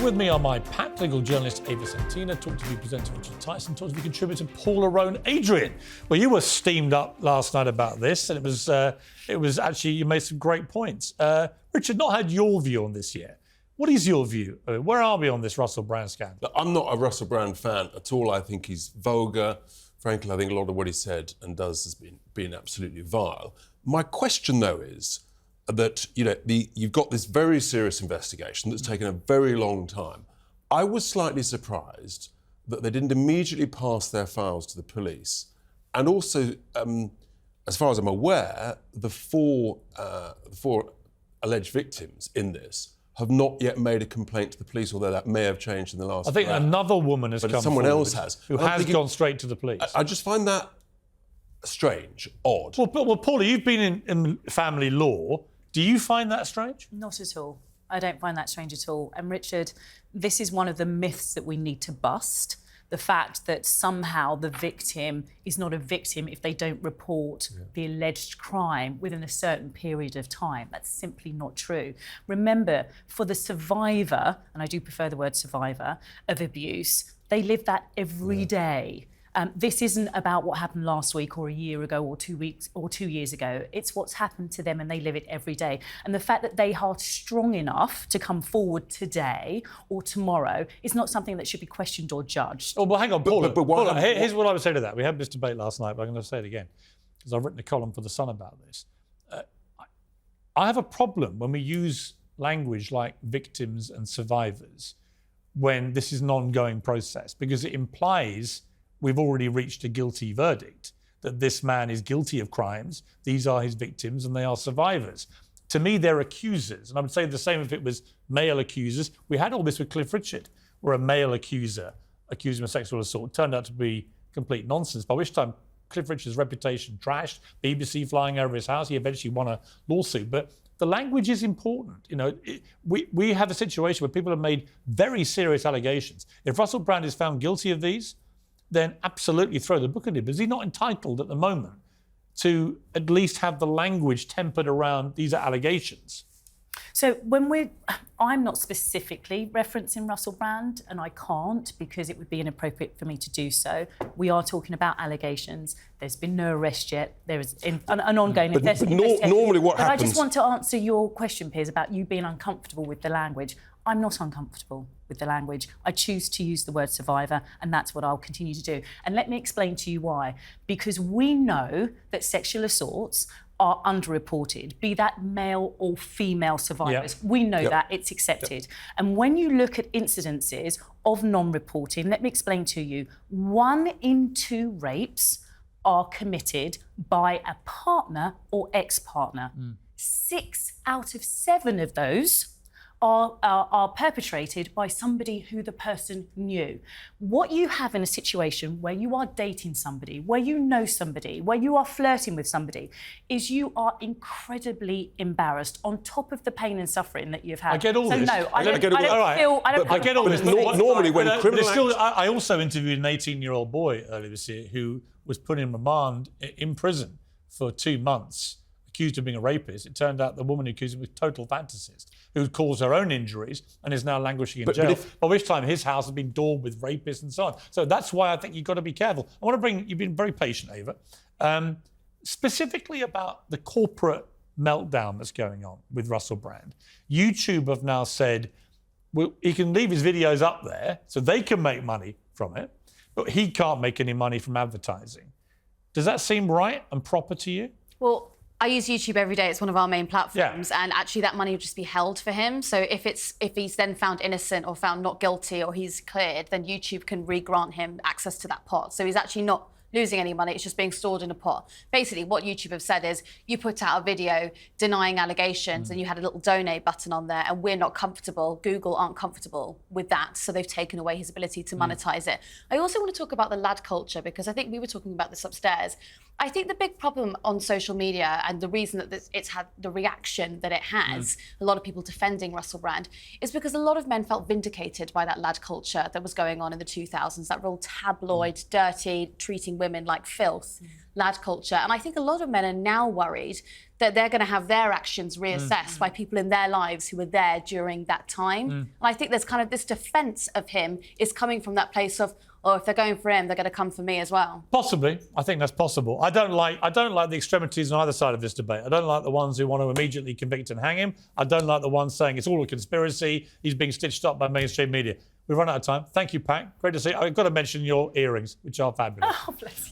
with me are my packed legal journalist Ava Santina, Talk TV presenter Richard Tyson, Talk TV contributor Paula Roan Adrian. Well, you were steamed up last night about this, and it was actually, you made some great points. Richard, not had your view on this yet. What is your view? Where are we on this Russell Brand scandal? Look, I'm not a Russell Brand fan at all. I think he's vulgar. Frankly, I think a lot of what he said and does has been absolutely vile. My question, though, is that you've got this very serious investigation that's taken a very long time. I was slightly surprised that they didn't immediately pass their files to the police, and also, as far as I'm aware, the four alleged victims in this have not yet made a complaint to the police, although that may have changed in the last. I think another woman has come someone forward else has who has gone straight to the police. I just find that strange, odd. Well, Paula, you've been in family law. Do you find that strange? Not at all. I don't find that strange at all. And Richard, this is one of the myths that we need to bust. The fact that somehow the victim is not a victim if they don't report the alleged crime within a certain period of time. That's simply not true. Remember, for the survivor, and I do prefer the word survivor, of abuse, they live that every day. This isn't about what happened last week or a year ago or 2 weeks or 2 years ago. It's what's happened to them and they live it every day. And the fact that they are strong enough to come forward today or tomorrow is not something that should be questioned or judged. Oh, well, hang on, Paula. Paula, here's what I would say to that. We had this debate last night, but I'm going to say it again, because I've written a column for The Sun about this. I have a problem when we use language like victims and survivors when this is an ongoing process, because it implies we've already reached a guilty verdict, that this man is guilty of crimes, these are his victims, and they are survivors. To me, they're accusers. And I would say the same if it was male accusers. We had all this with Cliff Richard, where a male accuser accused him of sexual assault turned out to be complete nonsense, by which time Cliff Richard's reputation trashed, BBC flying over his house, he eventually won a lawsuit. But the language is important. We have a situation where people have made very serious allegations. If Russell Brand is found guilty of these, then absolutely throw the book at him. But is he not entitled at the moment to at least have the language tempered around these allegations? So I'm not specifically referencing Russell Brand, and I can't because it would be inappropriate for me to do so. We are talking about allegations. There's been no arrest yet. There is an ongoing investigation. Normally what happens... I just want to answer your question, Piers, about you being uncomfortable with the language. I'm not uncomfortable with the language. I choose to use the word survivor, and that's what I'll continue to do. And let me explain to you why. Because we know that sexual assaults are underreported, be that male or female survivors. We know that, it's accepted. And when you look at incidences of non-reporting, let me explain to you, 1 in 2 rapes are committed by a partner or ex-partner. 6 out of 7 of those are perpetrated by somebody who the person knew. What you have in a situation where you are dating somebody, where you know somebody, where you are flirting with somebody, is you are incredibly embarrassed on top of the pain and suffering that you've had. I get all this. No, I don't I get all this. Normally when criminal I also interviewed an 18-year-old boy earlier this year who was put in remand in prison for 2 months, accused of being a rapist. It turned out the woman who accused him was a total fantasist, who caused her own injuries and is now languishing in jail, by which time his house has been daubed with rapists and so on. So that's why I think you've got to be careful. I want to bring, you've been very patient, Ava, specifically about the corporate meltdown that's going on with Russell Brand. YouTube have now said, well, he can leave his videos up there so they can make money from it, but he can't make any money from advertising. Does that seem right and proper to you? Well, I use YouTube every day. It's one of our main platforms, and actually that money would just be held for him. So if he's then found innocent or found not guilty or he's cleared, then YouTube can re-grant him access to that pot. So he's actually not losing any money, it's just being stored in a pot. Basically, what YouTube have said is, you put out a video denying allegations and you had a little donate button on there, and we're not comfortable, Google aren't comfortable with that, so they've taken away his ability to monetize it. I also want to talk about the lad culture, because I think we were talking about this upstairs. I think the big problem on social media, and the reason that it's had the reaction that it has, a lot of people defending Russell Brand, is because a lot of men felt vindicated by that lad culture that was going on in the 2000s, that real tabloid, dirty, treating demonising women like filth, lad culture. And I think a lot of men are now worried that they're going to have their actions reassessed by people in their lives who were there during that time. And I think there's kind of this defence of him is coming from that place of, oh, if they're going for him, they're going to come for me as well. Possibly. I think that's possible. I don't like the extremities on either side of this debate. I don't like the ones who want to immediately convict and hang him. I don't like the ones saying it's all a conspiracy. He's being stitched up by mainstream media. We've run out of time. Thank you, Pat. Great to see you. I've got to mention your earrings, which are fabulous. Oh, bless you.